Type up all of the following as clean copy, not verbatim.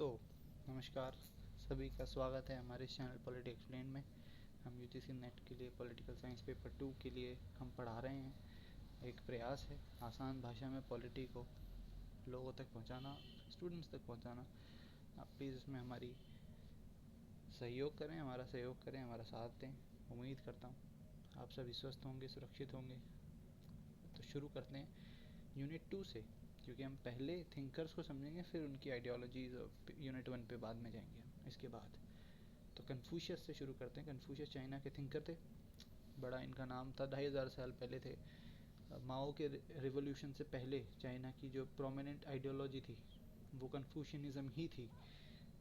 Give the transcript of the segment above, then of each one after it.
तो नमस्कार, सभी का स्वागत है हमारे इस चैनल पॉलिटी एक्सप्लेन में। हम यूजीसी नेट के लिए पॉलिटिकल साइंस पेपर 2 के लिए हम पढ़ा रहे हैं। एक प्रयास है आसान भाषा में पॉलिटी को लोगों तक पहुंचाना, स्टूडेंट्स तक पहुंचाना। आप प्लीज़ इसमें हमारी सहयोग करें, हमारा सहयोग करें, हमारा साथ दें। उम्मीद करता हूँ आप सभी स्वस्थ होंगे, सुरक्षित होंगे। तो शुरू करते हैं यूनिट 2 से, क्योंकि हम पहले थिंकर्स को समझेंगे, फिर उनकी आइडियोलॉजीज और यूनिट 1 पे बाद में जाएंगे हम इसके बाद। तो कन्फ्यूशियस से शुरू करते हैं। कन्फ्यूशियस चाइना के थिंकर थे, बड़ा इनका नाम था, 2500 साल पहले थे। माओ के रिवोल्यूशन से पहले चाइना की जो प्रोमिनेंट आइडियोलॉजी थी वो कन्फ्यूशनिज्म ही थी।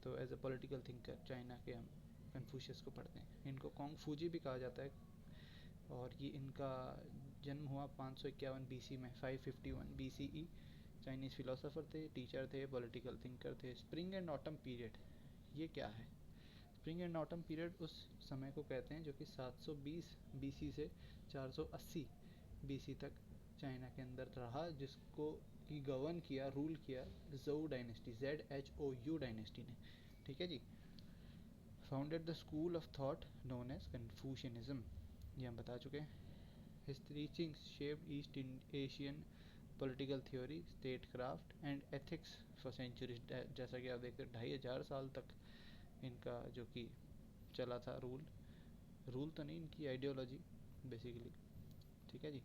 तो as a political thinker China के हम कन्फ्यूशियस को पढ़ते हैं। इनको कॉन्ग फूजी भी कहा जाता है, और ये इनका जन्म हुआ 551 BC में, 551 BCE। चाइनीज़ फिलोसोफर थे, टीचर थे, पॉलिटिकल थिंकर थे। स्प्रिंग एंड ऑटम पीरियड, ये क्या है? स्प्रिंग एंड ऑटम पीरियड उस समय को कहते हैं जो कि 720 BC से 480 BC तक चाइना के अंदर रहा, जिसको की गवर्न किया, रूल किया ज़ोउ डायनेस्टी, ZHOU डायनेस्टी ने। ठीक है जी। Founded the school of thought known as Confucianism, ये हम बता चुके हैं। His teachings shaped East Asian political theory, statecraft and ethics for centuries। जैसा कि आप देखते हैं 2500 साल तक इनका जो कि चला था रूल तो नहीं, इनकी आइडियोलॉजी बेसिकली। ठीक है जी।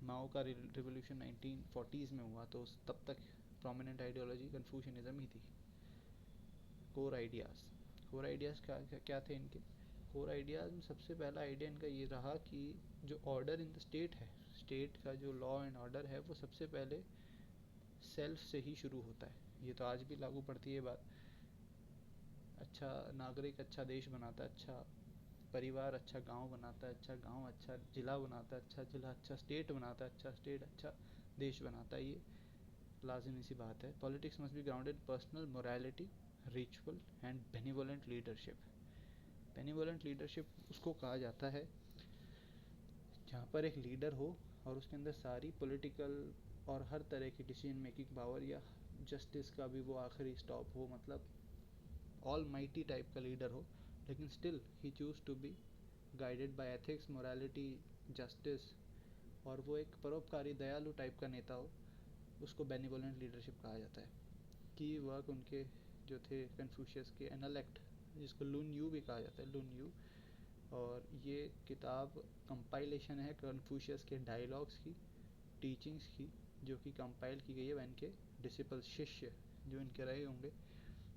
माओ का रिवोल्यूशन 1940s में हुआ, तो तब तक प्रोमिनेंट आइडियोलॉजी कन्फ्यूशनिज्म ही थी। कोर आइडियाज़ क्या थे इनके? कोर आइडियाज़ में सबसे पहला आइडिया इनका ये रहा कि जो ऑर्डर इन द स्टेट है, स्टेट का जो लॉ एंड ऑर्डर है, वो सबसे पहले सेल्फ से ही शुरू होता है। ये तो आज भी लागू पड़ती है बात। अच्छा नागरिक अच्छा देश बनाता है, अच्छा परिवार अच्छा गांव बनाता है, अच्छा गांव अच्छा जिला बनाता है, अच्छा जिला अच्छा स्टेट बनाता है, अच्छा स्टेट अच्छा देश बनाता है। ये लाजिमी सी बात है। Politics must be grounded personal morality, ritual and benevolent leadership. Benevolent leadership उसको कहा जाता है जहाँ पर एक लीडर हो और उसके अंदर सारी पॉलिटिकल और हर तरह की डिसीजन मेकिंग पावर या जस्टिस का भी वो आखिरी स्टॉप हो, मतलब ऑल माइटी टाइप का लीडर हो, लेकिन still he choose to be guided by ethics, morality, justice, और वो एक परोपकारी दयालु टाइप का नेता हो। उसको बेनिवोलेंट लीडरशिप कहा जाता है। की वर्क उनके जो थे कन्फ्यूशियस के एनालेक्ट, जिसको लुन यू भी कहा जाता है, लुन यू। और ये किताब कंपाइलेशन है कन्फ्यूशियस के डायलॉग्स की, टीचिंग्स की, जो कि कंपाइल की गई है इनके डिसिपल, शिष्य जो इनके रहे होंगे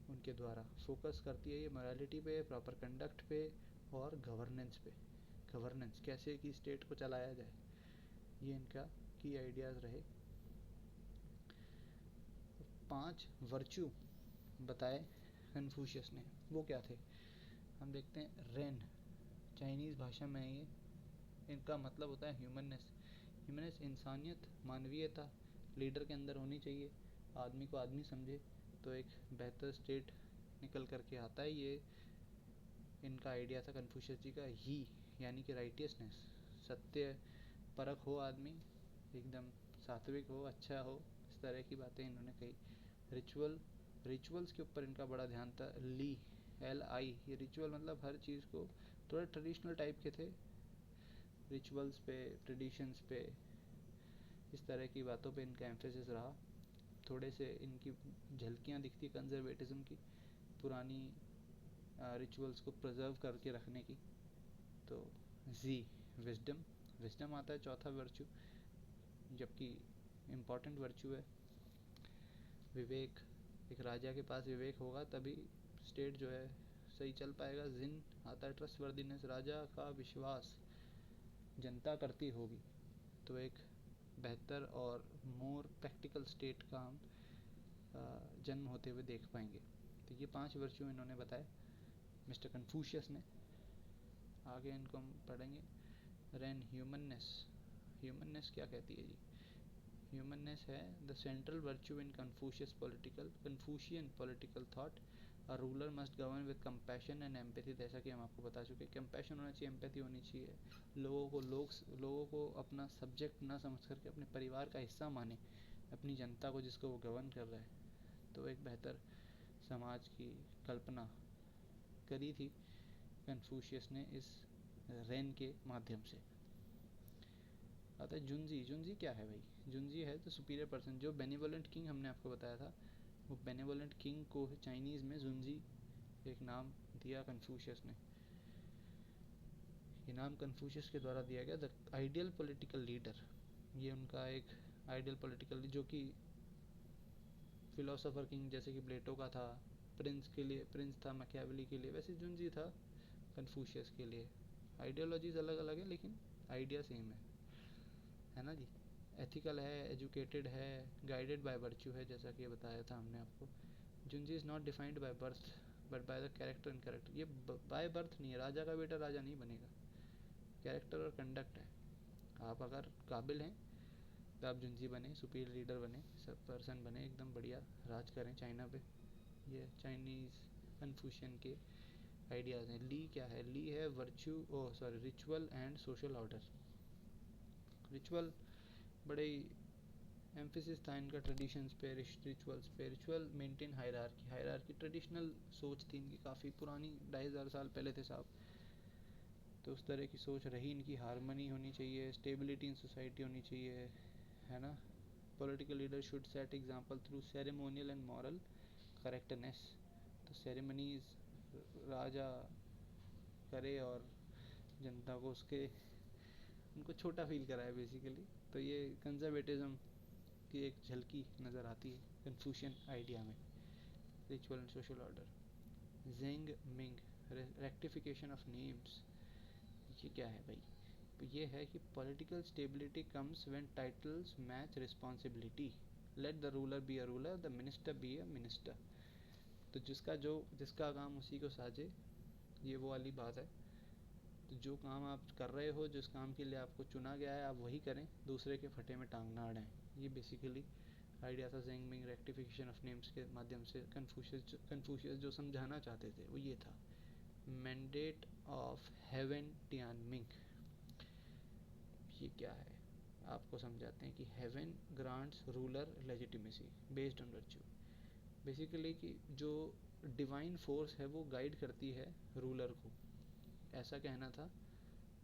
उनके द्वारा। फोकस करती है ये मोरालिटी पे, प्रॉपर कंडक्ट पे और गवर्नेंस पे। गवर्नेंस कैसे कि स्टेट को चलाया जाए, ये इनका की आइडियाज़ रहे। 5 वर्च्यू बताए कन्फ्यूशियस ने, वो क्या थे हम देखते हैं। रेन, चाइनीज़ भाषा में ये इनका मतलब होता है ह्यूमननेस। ह्यूमननेस इंसानियत, मानवीयता लीडर के अंदर होनी चाहिए। आदमी को आदमी समझे तो एक बेहतर स्टेट निकल करके आता है। ये इनका आइडिया था कन्फ्यूशियस जी का। ही यानी कि राइटियसनेस, सत्य परक हो आदमी, एकदम सात्विक हो, अच्छा हो, इस तरह की बातें इन्होंने कही। रिचुअल्स के ऊपर इनका बड़ा ध्यान था। LI, ये रिचुअल मतलब हर चीज़ को थोड़ा ट्रेडिशनल टाइप के थे, रिचुअल्स पे, ट्रेडिशंस पे, इस तरह की बातों पे इनका एम्फेसिस रहा। थोड़े से इनकी झलकियाँ दिखती कंजर्वेटिज्म की, पुरानी रिचुअल्स को प्रिजर्व करके रखने की। तो विजडम आता है चौथा वर्चू, जबकि इम्पॉर्टेंट वर्चू है विवेक। एक राजा के पास विवेक होगा तभी स्टेट जो है सही चल पाएगा। जिन आता है ट्रस्टवर्दीनेस, राजा का विश्वास जनता करती होगी तो एक बेहतर और मोर प्रैक्टिकल स्टेट का हम जन्म होते हुए देख पाएंगे। तो ये 5 वर्चू इन्होंने बताए मिस्टर कन्फ्यूशियस ने। आगे इनको हम पढ़ेंगे। रेन, ह्यूमननेस क्या कहती है जी? ह्यूमननेस है the central virtue in Confucian political thought. A ruler must govern with compassion and empathy. जैसा कि हम आपको बता चुके हैं, कंपैशन होना चाहिए, एम्पैथी होनी चाहिए। लोगों को अपना सब्जेक्ट ना समझ करके अपने परिवार का हिस्सा माने, अपनी जनता को जिसको वो गवर्न कर रहा है। तो एक बेहतर समाज की कल्पना करी थी कन्फ्यूशियस ने इस रेन के माध्यम से। आता है जुंजी। जुंजी क्या है भाई? जुंजी है तो सुपीरियर पर्सन। जो बेनिवोलेंट किंग हमने आपको बताया था, वो बेनिवोलेंट किंग को चाइनीज़ में जुंजी एक नाम दिया कन्फ्यूशियस ने। ये नाम कन्फ्यूशियस के द्वारा दिया गया। द आइडियल पॉलिटिकल लीडर, ये उनका एक आइडियल पॉलिटिकल जो कि फिलोसोफर किंग जैसे कि प्लेटो का था, प्रिंस के लिए प्रिंस था मैकियावेली के लिए, वैसे जुंजी था कन्फ्यूशियस के लिए। आइडियोलॉजीज अलग अलग है लेकिन आइडिया सेम है ना जी। एथिकल है, एजुकेटेड है, गाइडेड बाय वर्च्यू है, जैसा कि बताया था हमने आपको। Junzi is not defined by birth but by the character and character. ये बाय बर्थ नहीं है, राजा का बेटा राजा नहीं बनेगा, कैरेक्टर और कंडक्ट है। आप अगर काबिल हैं तो आप जुंजी बने, सुपीरियर लीडर बने, सब पर्सन बने, एकदम बढ़िया राज करें चाइना पे। ये चाइनीज़ कन्फ्यूशियन के आइडियाज़ हैं। ली क्या है? ली है virtue, ritual and social order. Ritual बड़े ही एम्फेसिस था इनका ट्रेडिशंस पे, रिचुअल्स पे। Ritual maintain hierarchy. Hierarchy traditional सोच थी इनकी, काफ़ी पुरानी, 2500 साल पहले थे साहब, तो उस तरह की सोच रही इनकी। हारमनी होनी चाहिए, स्टेबिलिटी इन सोसाइटी होनी चाहिए, है ना। Political leader should set example through ceremonial and moral correctness. तो सेरेमनीज राजा करे और जनता को उसके उनको छोटा फील कराए बेसिकली। तो ये कंजर्वेटिज्म की एक झलकी नज़र आती है कन्फ्यूशियन आइडिया में। Ritual and social order. Zheng ming, rectification of names. ये क्या है भाई? तो ये है कि political stability comes when titles match responsibility. Let the ruler be a ruler, the minister be a minister. तो जिसका काम उसी को साजे, ये वो वाली बात है। तो जो काम आप कर रहे हो, जिस काम के लिए आपको चुना गया है, आप वही करें, दूसरे के फटे में टांग ना अड़ाएं। ये बेसिकली आइडिया था जेंग मिंग रेक्टिफिकेशन ऑफ नेम्स के माध्यम से। कन्फ्यूशियस जो समझाना चाहते थे वो ये था। Mandate of heaven Tianming. ये क्या है? आपको समझाते हैं कि heaven grants ruler legitimacy based on virtue. Basically कि जो डिवाइन फोर्स है वो गाइड करती है रूलर को, ऐसा कहना था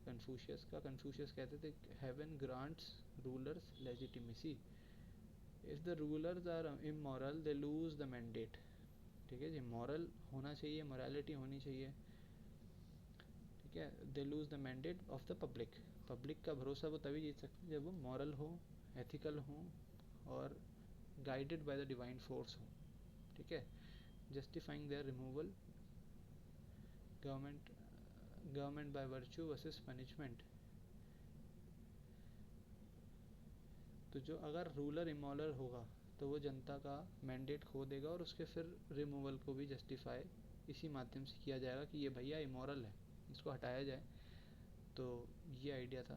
कन्फ्यूशियस का। कन्फ्यूशियस कहते थे heaven grants rulers legitimacy. If the rulers are immoral they lose the mandate. ठीक है जी, मॉरल होना चाहिए, मोरालिटी होनी चाहिए, ठीक है। दे lose the mandate of the public. Public का भरोसा वो तभी जीत सकते हैं जब वो मॉरल हो, एथिकल हो और guided by the divine force हो, ठीक है। Justifying their removal, government by virtue versus punishment. तो जो अगर रूलर इमोरल होगा तो वो जनता का मैंडेट खो देगा और उसके फिर रिमूवल को भी जस्टिफाई इसी माध्यम से किया जाएगा कि ये भैया इमोरल है, इसको हटाया जाए। तो ये आइडिया था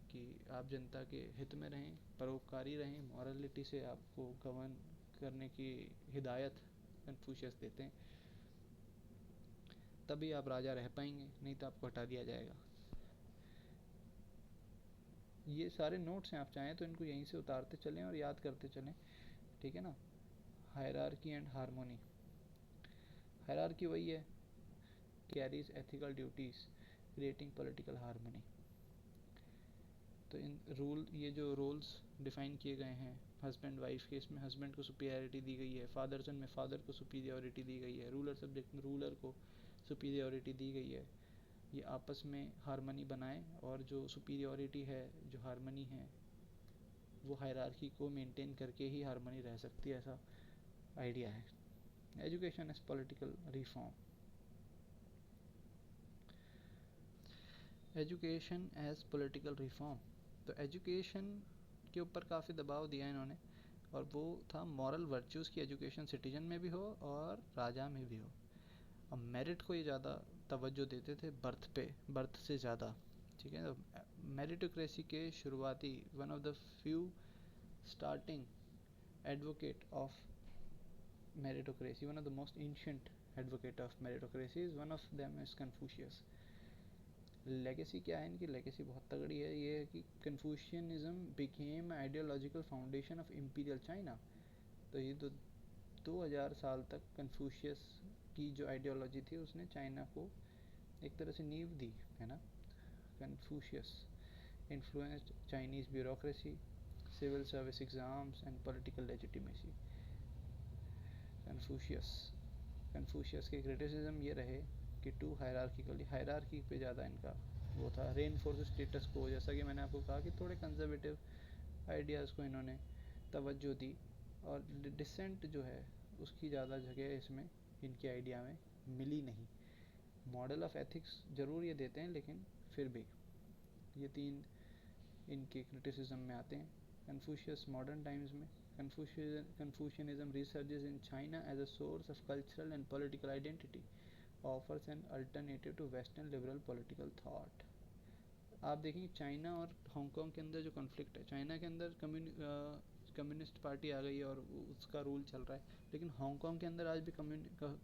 कि आप जनता के हित में रहें, परोपकारी रहें, मॉरलिटी से आपको गवर्न करने की हिदायत कन्फ्यूशियस देते हैं, तभी आप राजा रह पाएंगे, नहीं तो आपको हटा दिया जाएगा। ये सारे नोट्स हैं, आप चाहें तो इनको यहीं से उतारते चलें और याद करते चलें, ठीक है ना। Hierarchy and harmony. हायरार्की वही है, carries ethical duties creating political harmony. तो इन रूल, ये जो रोल्स डिफाइन किए गए हैं, हस्बैंड वाइफ के, इसमें हस्बैंड को सुपीरियरिटी दी गई है, फादर सन में फादर को सुपीरियरिटी दी गई है, रूलर सब्जेक्ट में रूलर को सुपीरियरिटी दी गई है। ये आपस में हार्मनी बनाए और जो सुपीरियरिटी है, जो हार्मनी है, वो हायरार्की को मेंटेन करके ही हार्मनी रह सकती है, ऐसा आइडिया है। Education as political reform. Education as political reform. तो एजुकेशन के ऊपर काफ़ी दबाव दिया इन्होंने, और वो था मॉरल वर्च्यूज़ की एजुकेशन सिटीजन में भी हो और राजा में भी हो। अब मेरिट को ये ज़्यादा तवज्जो देते थे, बर्थ पे, बर्थ से ज़्यादा, ठीक है। तो मेरिटोक्रेसी के शुरुआती, one of the few starting advocate of meritocracy, one of the most ancient advocate of meritocracy is one of them is Confucius. Legacy क्या है इनकी? लेगेसी बहुत तगड़ी है। ये है कि Confucianism became ideological foundation of imperial China. तो ये तो 2000 साल तक कन्फ्यूशियस की जो आइडियोलॉजी थी उसने चाइना को एक तरह से नींव दी है ना। Confucius influenced Chinese bureaucracy, civil service exams and political legitimacy. Confucius के क्रिटिसिज्म ये रहे कि टू हायरार्की पे ज़्यादा इनका वो था, रेनफोर्स स्टेटस को, जैसा कि मैंने आपको कहा कि थोड़े कंजर्वेटिव आइडियाज़ को इन्होंने तवज्जो दी और डिसेंट जो है उसकी ज़्यादा जगह इसमें इनके आइडिया में मिली नहीं। मॉडल ऑफ एथिक्स ज़रूर ये देते हैं, लेकिन फिर भी ये तीन इनके क्रिटिसिज्म में आते हैं। कन्फ्यूशियस मॉडर्न टाइम्स में Confucianism resurges in China as a source of cultural and political identity, offers an alternative to Western liberal political thought. आप देखेंगे चाइना और हांगकांग के अंदर जो कॉन्फ्लिक्ट है, चाइना के अंदर कम्युनिस्ट पार्टी आ गई है और उसका रूल चल रहा है, लेकिन हांगकांग के अंदर आज भी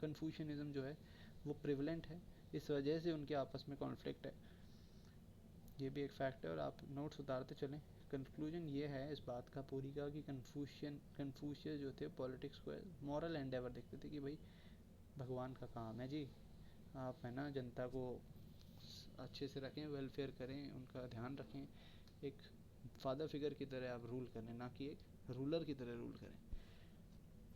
कन्फ्यूशनिज्म जो है वो प्रिवलेंट है, इस वजह से उनके आपस में कॉन्फ्लिक्ट है। ये भी एक फैक्ट है और आप नोट्स उतारते चलें। कंक्लूजन ये है इस बात का पूरी का कि कन्फ्यूशियस जो थे पॉलिटिक्स को मॉरल एंडेवर देखते थे कि भाई भगवान का काम है जी, आप है ना जनता को अच्छे से रखें, वेलफेयर करें, उनका ध्यान रखें, एक फादर फिगर की तरह आप रूल करें, ना कि एक रूलर की तरह रूल करें।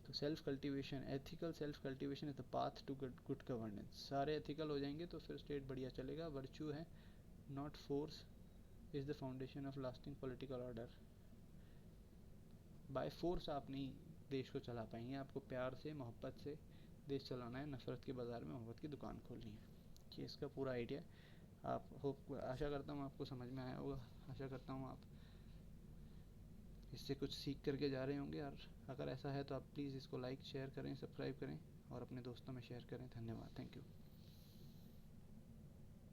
तो self cultivation, ethical self cultivation is the path to good governance. सारे एथिकल हो जाएंगे तो फिर स्टेट बढ़िया चलेगा। वर्च्यू है not force is the foundation of lasting political order. by force आप नहीं देश को चला पाएंगे, आपको प्यार से मोहब्बत से देश चलाना है, नफ़रत के बाज़ार में मोहब्बत की दुकान खोलनी है। कि इसका पूरा आइडिया आप आशा करता हूँ आपको समझ में आया होगा। आशा करता हूँ आप इससे कुछ सीख करके जा रहे होंगे, और अगर ऐसा है तो आप प्लीज़ इसको लाइक शेयर करें, सब्सक्राइब करें और अपने दोस्तों में शेयर करें। धन्यवाद, थैंक यू।